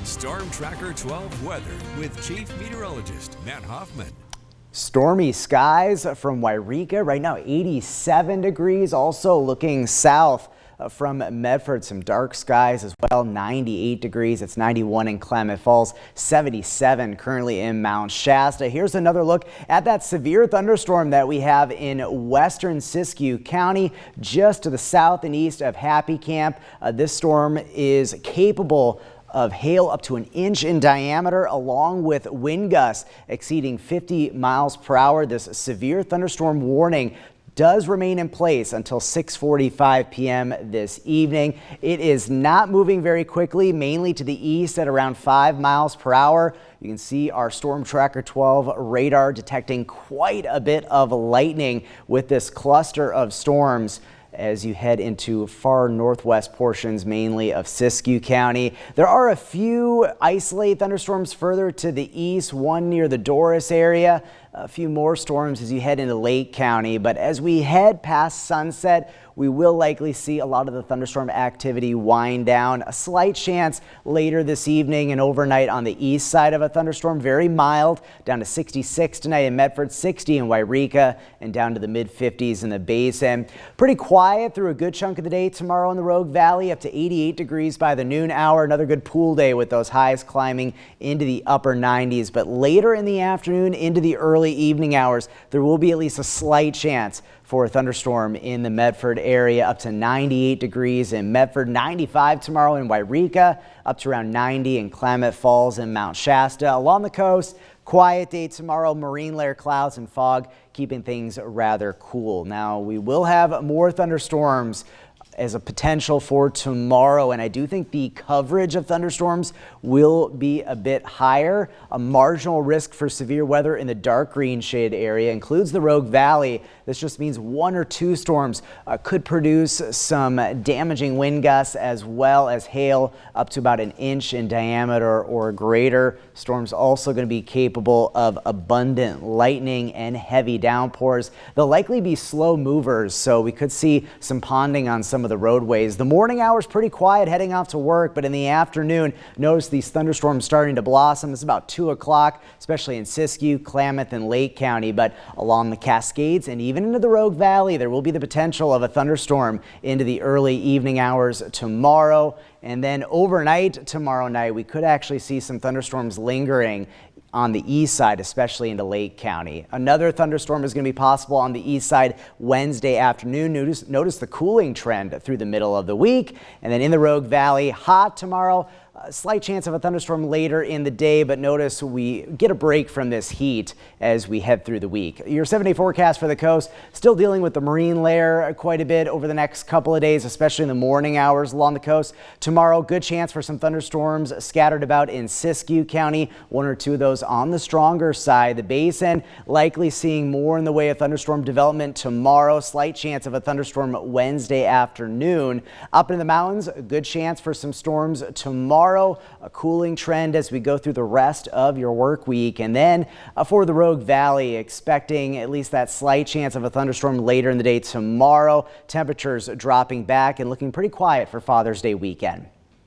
Storm Tracker 12 weather with Chief Meteorologist Matt Hoffman. Stormy skies from Wairika. Right now 87 degrees. Also looking south from Medford, some dark skies as well. 98 degrees. It's 91 in Klamath Falls, 77 currently in Mount Shasta. Here's another look at that severe thunderstorm that we have in western Siskiyou County, just to the south and east of Happy Camp. This storm is capable of hail up to an inch in diameter, along with wind gusts exceeding 50 miles per hour. This severe thunderstorm warning does remain in place until 6:45 p.m. this evening. It is not moving very quickly, mainly to the east at around 5 miles per hour. You can see our Storm Tracker 12 radar detecting quite a bit of lightning with this cluster of storms as you head into far northwest portions, mainly of Siskiyou County. There are a few isolated thunderstorms further to the east, one near the Doris area. A few more storms as you head into Lake County, but as we head past sunset, we will likely see a lot of the thunderstorm activity wind down. A slight chance later this evening and overnight on the east side of a thunderstorm. Very mild, down to 66 tonight in Medford, 60 in Wairika, and down to the mid-50s in the Basin. Pretty quiet through a good chunk of the day tomorrow in the Rogue Valley, up to 88 degrees by the noon hour. Another good pool day with those highs climbing into the upper 90s. But later in the afternoon into the early evening hours, there will be at least a slight chance for a thunderstorm in the Medford area, up to 98 degrees in Medford, 95 tomorrow in Wairika, up to around 90 in Klamath Falls and Mount Shasta. Along the coast, quiet day tomorrow, marine layer clouds and fog, keeping things rather cool. Now, we will have more thunderstorms as a potential for tomorrow, and I do think the coverage of thunderstorms will be a bit higher. A marginal risk for severe weather in the dark green shaded area includes the Rogue Valley. This just means one or two storms could produce some damaging wind gusts as well as hail up to about an inch in diameter or greater. Storms also going to be capable of abundant lightning and heavy downpours. They'll likely be slow movers, so we could see some ponding on some of the roadways. The morning hours pretty quiet heading off to work, but in the afternoon, notice these thunderstorms starting to blossom. It's about 2 o'clock, especially in Siskiyou, Klamath, and Lake County, but along the Cascades and even into the Rogue Valley, there will be the potential of a thunderstorm into the early evening hours tomorrow. And then overnight tomorrow night, we could actually see some thunderstorms lingering on the east side, especially into Lake County. Another thunderstorm is going to be possible on the east side Wednesday afternoon. Notice the cooling trend through the middle of the week. And then in the Rogue Valley, hot tomorrow. A slight chance of a thunderstorm later in the day, but notice we get a break from this heat as we head through the week. Your 7-day forecast for the coast, still dealing with the marine layer quite a bit over the next couple of days, especially in the morning hours along the coast. Tomorrow, good chance for some thunderstorms scattered about in Siskiyou County, one or two of those on the stronger side. The Basin likely seeing more in the way of thunderstorm development tomorrow. Slight chance of a thunderstorm Wednesday afternoon. Up in the mountains, a good chance for some storms tomorrow. A cooling trend as we go through the rest of your work week. And then for the Rogue Valley, expecting at least that slight chance of a thunderstorm later in the day tomorrow. Temperatures dropping back and looking pretty quiet for Father's Day weekend.